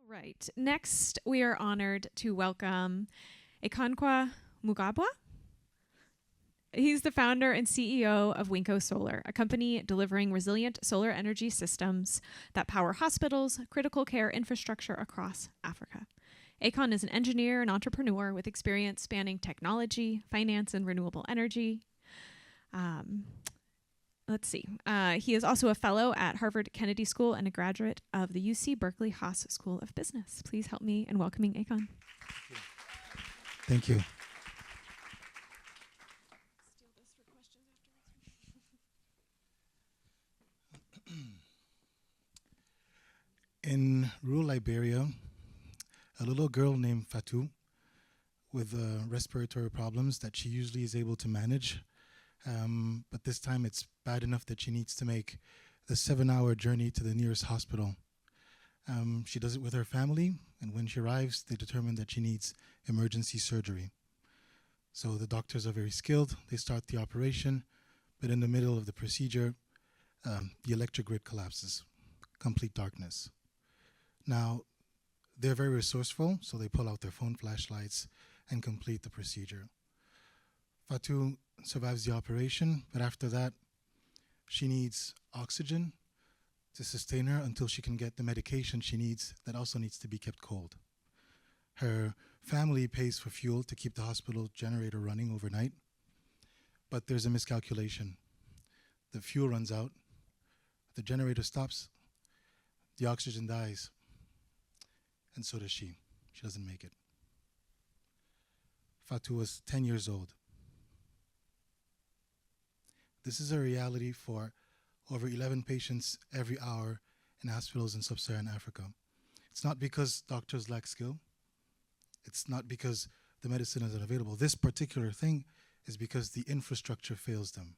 Right. Next, we are honored to welcome Akonkwa Mubagwa. He's the founder and CEO of WINKO Solar, a company delivering resilient solar energy systems that power hospitals, critical care infrastructure across Africa. Akon is an engineer and entrepreneur with experience spanning technology, finance, and renewable energy. He is also a fellow at Harvard Kennedy School and a graduate of the UC Berkeley Haas School of Business. Please help me in welcoming Akon. Thank you. In rural Liberia, a little girl named Fatou with respiratory problems that she usually is able to manage, but this time it's bad enough that she needs to make the 7-hour journey to the nearest hospital. She does it with her family, and when she arrives, they determine that she needs emergency surgery. So the doctors are very skilled. They start the operation, but in the middle of the procedure, the electric grid collapses, complete darkness. Now, they're very resourceful, so they pull out their phone flashlights and complete the procedure. Fatou survives the operation, but after that, she needs oxygen to sustain her until she can get the medication she needs that also needs to be kept cold. Her family pays for fuel to keep the hospital generator running overnight, but there's a miscalculation. The fuel runs out, the generator stops, the oxygen dies, and so does she. She doesn't make it. Fatou was 10 years old. This is a reality for over 11 patients every hour in hospitals in sub-Saharan Africa. It's not because doctors lack skill. It's not because the medicine is unavailable. This particular thing is because the infrastructure fails them.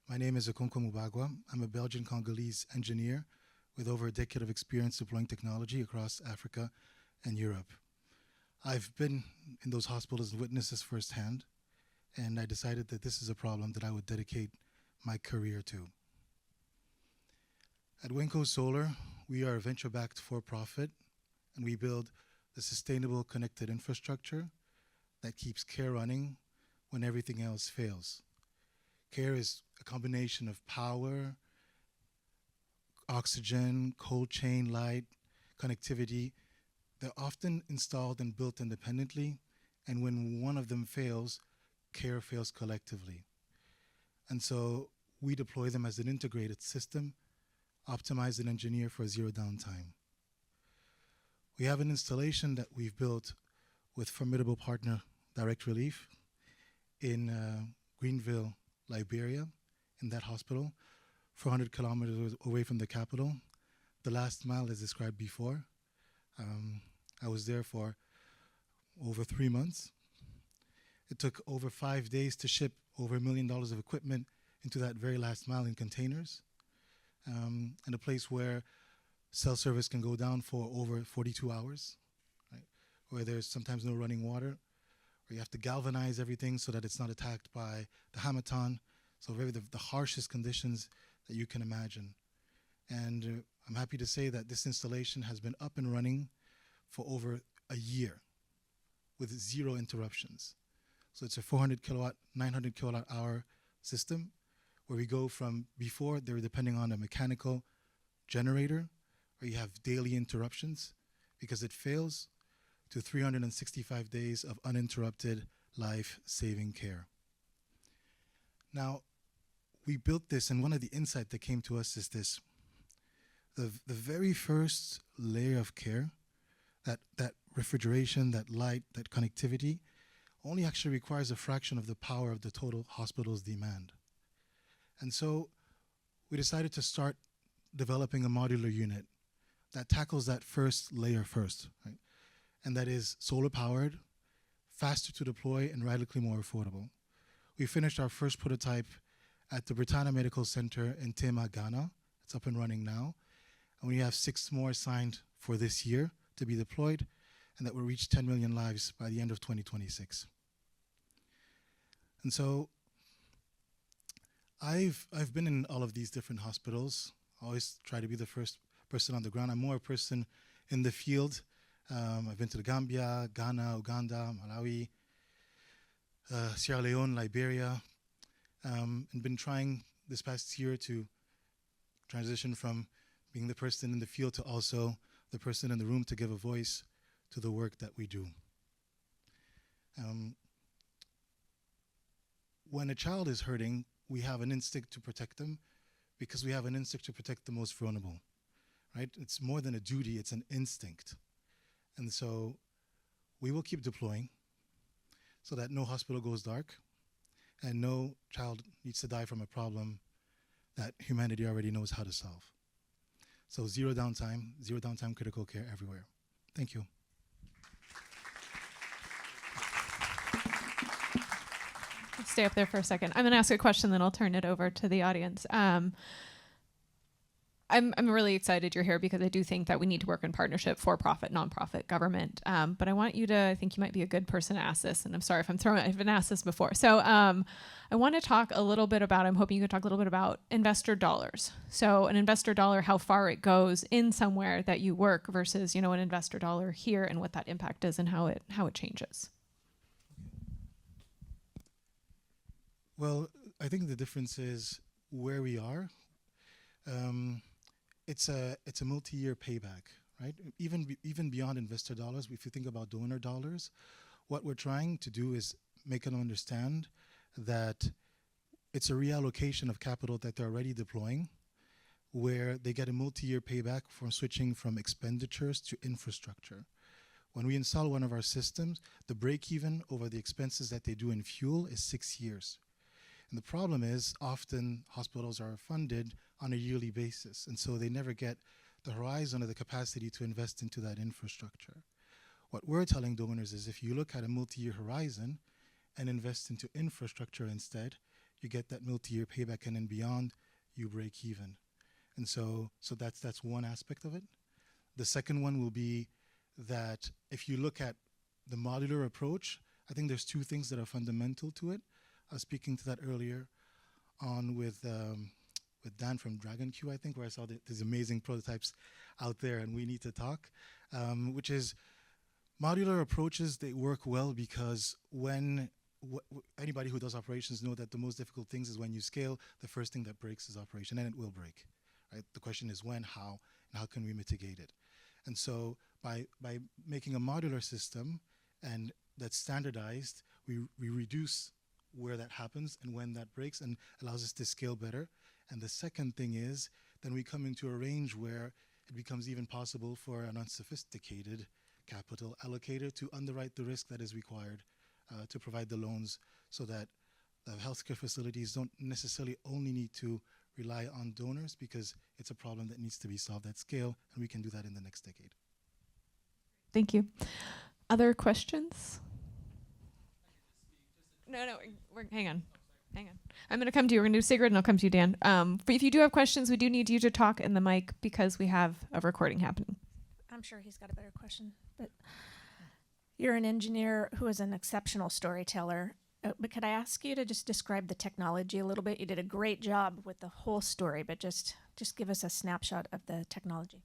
My name is Akonkwa Mubagwa. I'm a Belgian-Congolese engineer with over a decade of experience deploying technology across Africa and Europe. I've been in those hospitals and witnessed this firsthand, and I decided that this is a problem that I would dedicate my career to. At WINKO Solar, we are a venture-backed for-profit, and we build the sustainable connected infrastructure that keeps care running when everything else fails. Care is a combination of power, oxygen, cold chain, light, connectivity. They're often installed and built independently, and when one of them fails, care fails collectively. And so we deploy them as an integrated system, optimized and engineered for zero downtime. We have an installation that we've built with formidable partner Direct Relief in Greenville, Liberia, in that hospital, 400 kilometers away from the capital. The last mile is described before. I was there for over 3 months. It took over 5 days to ship over $1 million of equipment into that very last mile in containers, and a place where cell service can go down for over 42 hours, right? Where there's sometimes no running water, where you have to galvanize everything so that it's not attacked by the Hamaton. So the harshest conditions that you can imagine. And I'm happy to say that this installation has been up and running for over a year with 0 interruptions. So it's a 400 kilowatt, 900 kilowatt hour system where we go from before they were depending on a mechanical generator where you have daily interruptions because it fails to 365 days of uninterrupted life-saving care. Now, we built this, and one of the insights that came to us is this. The very first layer of care, that refrigeration, that light, that connectivity, only actually requires a fraction of the power of the total hospital's demand. And so we decided to start developing a modular unit that tackles that first layer first, right? And that is solar powered, faster to deploy, and radically more affordable. We finished our first prototype at the Britannia Medical Center in Tema, Ghana. It's up and running now. And we have 6 more signed for this year to be deployed, and that will reach 10 million lives by the end of 2026. And so I've been in all of these different hospitals. I always try to be the first person on the ground. I'm more a person in the field. I've been to the Gambia, Ghana, Uganda, Malawi, Sierra Leone, Liberia, and been trying this past year to transition from being the person in the field to also the person in the room to give a voice to the work that we do. When a child is hurting, we have an instinct to protect them because we have an instinct to protect the most vulnerable, right? It's more than a duty, it's an instinct. And so we will keep deploying so that no hospital goes dark and no child needs to die from a problem that humanity already knows how to solve. So zero downtime critical care everywhere. Thank you. Stay up there for a second. I'm going to ask a question, then I'll turn it over to the audience. I'm really excited you're here because I do think that we need to work in partnership, for-profit, nonprofit, government. But I want you to, I think you might be a good person to ask this, and I'm sorry if I've been asked this before. So I want to talk a little bit about, I'm hoping you could talk a little bit about investor dollars. So an investor dollar, how far it goes in somewhere that you work versus, an investor dollar here and what that impact is and how it changes. Well, I think the difference is where we are. It's a multi-year payback, right? Even beyond investor dollars, if you think about donor dollars, what we're trying to do is make them understand that it's a reallocation of capital that they're already deploying, where they get a multi-year payback for switching from expenditures to infrastructure. When we install one of our systems, the break-even over the expenses that they do in fuel is 6 years. And the problem is often hospitals are funded on a yearly basis, and so they never get the horizon or the capacity to invest into that infrastructure. What we're telling donors is if you look at a multi-year horizon and invest into infrastructure instead, you get that multi-year payback, and then beyond, you break even. And so that's one aspect of it. The second one will be that if you look at the modular approach, I think there's two things that are fundamental to it. I was speaking to that earlier on with Dan from Dragon Q, I think, where I saw these amazing prototypes out there, and we need to talk, which is modular approaches, they work well because when anybody who does operations know that the most difficult things is when you scale, the first thing that breaks is operation, and it will break, right? The question is when, how, and how can we mitigate it? And so by making a modular system and that's standardized, we reduce where that happens and when that breaks and allows us to scale better. And the second thing is then we come into a range where it becomes even possible for an unsophisticated capital allocator to underwrite the risk that is required to provide the loans so that the healthcare facilities don't necessarily only need to rely on donors because it's a problem that needs to be solved at scale, and we can do that in the next decade. Thank you. Other questions? No, hang on. I'm going to come to you. We're going to do Sigrid, and I'll come to you, Dan. But if you do have questions, we do need you to talk in the mic because we have a recording happening. I'm sure he's got a better question. But you're an engineer who is an exceptional storyteller. But could I ask you to just describe the technology a little bit? You did a great job with the whole story, but just give us a snapshot of the technology.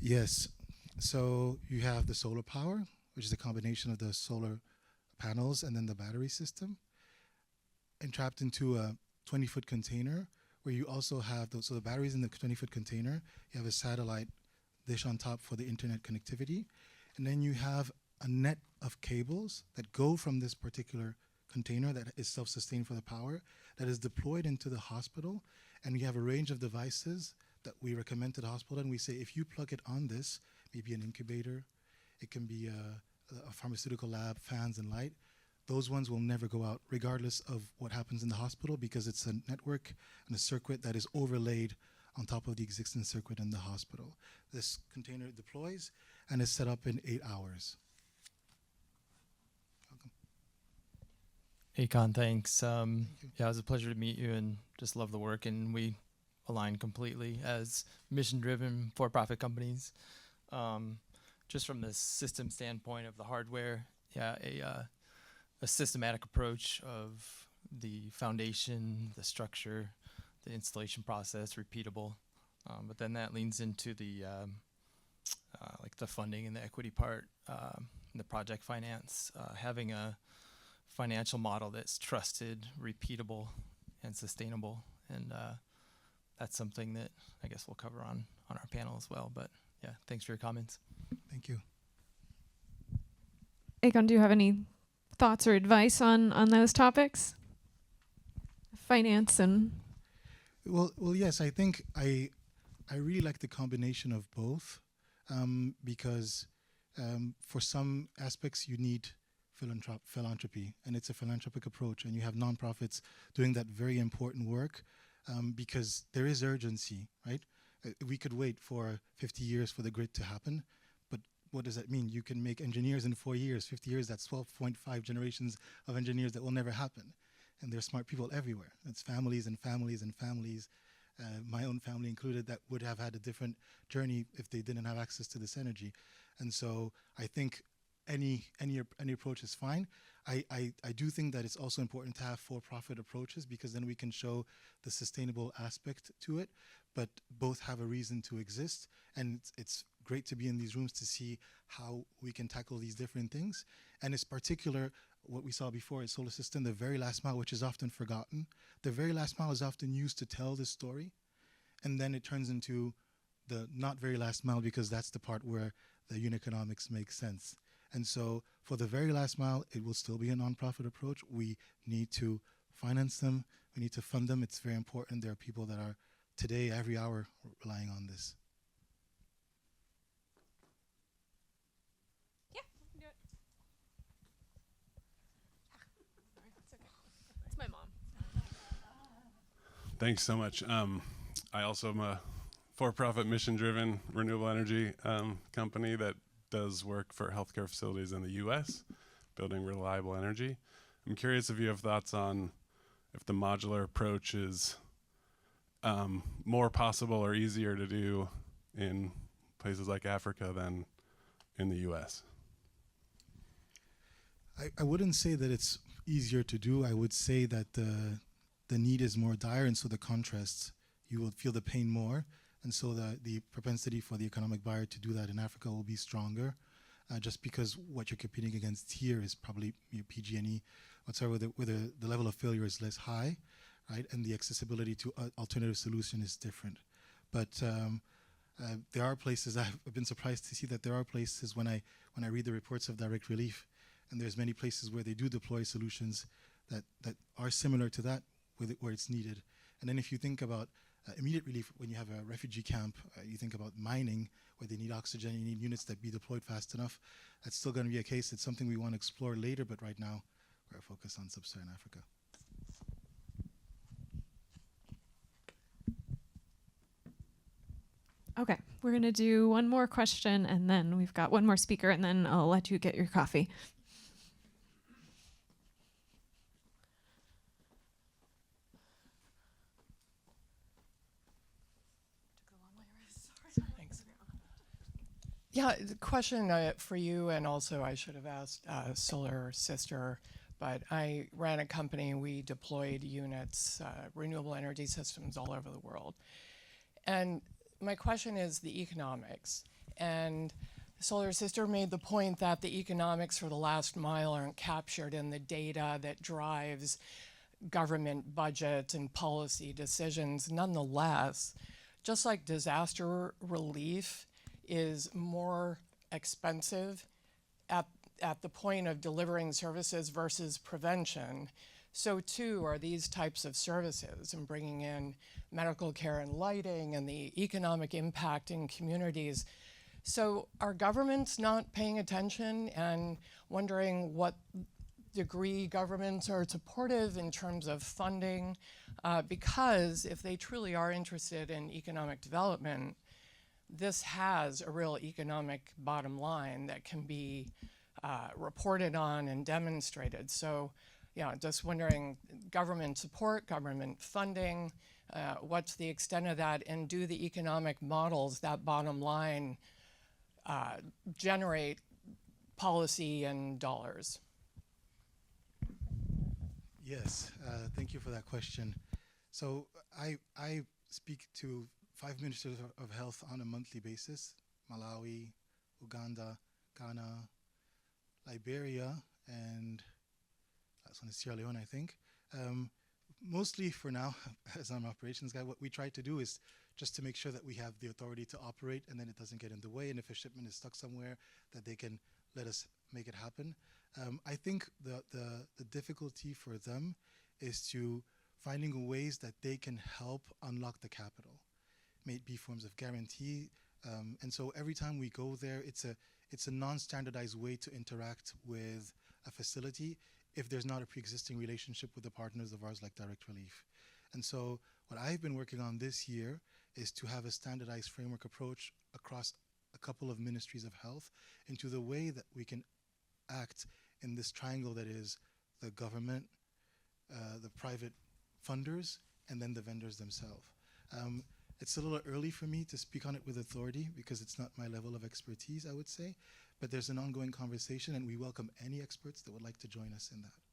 Yes. So you have the solar power, which is a combination of the solar panels and then the battery system, entrapped into a 20-foot container where you also have so the batteries in the 20-foot container, you have a satellite dish on top for the internet connectivity, and then you have a net of cables that go from this particular container that is self-sustained for the power that is deployed into the hospital, and we have a range of devices that we recommend to the hospital, and we say if you plug it on this, maybe an incubator, it can be a pharmaceutical lab, fans and light, those ones will never go out regardless of what happens in the hospital because it's a network and a circuit that is overlaid on top of the existing circuit in the hospital. This container deploys and is set up in 8 hours. Welcome. Akon, thanks. Yeah, it was a pleasure to meet you and just love the work, and we align completely as mission-driven for-profit companies. Just from the system standpoint of the hardware, yeah, a systematic approach of the foundation, the structure, the installation process, repeatable. But then that leans into the like the funding and the equity part, the project finance, having a financial model that's trusted, repeatable, and sustainable. And that's something that I guess we'll cover on our panel as well. But yeah, thanks for your comments. Thank you. Akon, do you have any thoughts or advice on those topics? Finance and... Well, yes. I think I really like the combination of both, because for some aspects you need philanthropy, and it's a philanthropic approach, and you have nonprofits doing that very important work, because there is urgency, right? We could wait for 50 years for the grid to happen, but what does that mean? You can make engineers in 4 years, 50 years, that's 12.5 generations of engineers that will never happen. And there's smart people everywhere. It's families and families and families, my own family included, that would have had a different journey if they didn't have access to this energy. And so I think any approach is fine. I do think that it's also important to have for-profit approaches, because then we can show the sustainable aspect to it, but both have a reason to exist. And it's great to be in these rooms to see how we can tackle these different things. And it's particular, what we saw before at Solar System, the very last mile, which is often forgotten. The very last mile is often used to tell this story, and then it turns into the not very last mile, because that's the part where the unit economics makes sense. And so for the very last mile, it will still be a nonprofit approach. We need to finance them. We need to fund them. It's very important. There are people that are today, every hour, relying on this. Yeah, we can do it. It's okay. It's my mom. Thanks so much. I also am a for-profit, mission-driven renewable energy company that does work for healthcare facilities in the U.S., building reliable energy. I'm curious if you have thoughts on if the modular approach is more possible or easier to do in places like Africa than in the U.S. I wouldn't say that it's easier to do. I would say that the need is more dire, and so the contrasts, you will feel the pain more. And so the propensity for the economic buyer to do that in Africa will be stronger, just because what you're competing against here is probably your PG&E, whatsoever, where the level of failure is less high, right? And the accessibility to alternative solution is different. But there are places, I've been surprised to see that there are places when I read the reports of direct relief, and there's many places where they do deploy solutions that are similar to that, where it's needed. And then if you think about immediate relief, when you have a refugee camp, you think about mining, where they need oxygen, you need units that be deployed fast enough. That's still going to be a case. It's something we want to explore later, but right now we're focused on sub-Saharan Africa. Okay, we're going to do one more question, and then we've got one more speaker, and then I'll let you get your coffee. Thanks. Yeah, the question for you, and also I should have asked Solar Sister, but I ran a company. We deployed units, renewable energy systems all over the world. And my question is the economics. And Solar Sister made the point that the economics for the last mile aren't captured in the data that drives government budget and policy decisions. Nonetheless, just like disaster relief is more expensive at the point of delivering services versus prevention, so too are these types of services, and bringing in medical care and lighting and the economic impact in communities. So are governments not paying attention and wondering what degree governments are supportive in terms of funding? Because if they truly are interested in economic development, this has a real economic bottom line that can be reported on and demonstrated. So, yeah, just wondering, government support, government funding, what's the extent of that, and do the economic models, that bottom line, generate policy and dollars? Yes, thank you for that question. So I speak to 5 ministers of health on a monthly basis: Malawi, Uganda, Ghana, Liberia, and last one is Sierra Leone, I think. Mostly for now, as I'm an operations guy, what we try to do is just to make sure that we have the authority to operate and then it doesn't get in the way. And if a shipment is stuck somewhere, that they can let us make it happen. I think the difficulty for them is to finding ways that they can help unlock the capital, may it be forms of guarantee. And so every time we go there, it's a non-standardized way to interact with a facility if there's not a pre-existing relationship with the partners of ours like Direct Relief. And so what I've been working on this year is to have a standardized framework approach across a couple of ministries of health into the way that we can act in this triangle that is the government, the private funders, and then the vendors themselves. It's a little early for me to speak on it with authority because it's not my level of expertise, I would say, but there's an ongoing conversation and we welcome any experts that would like to join us in that.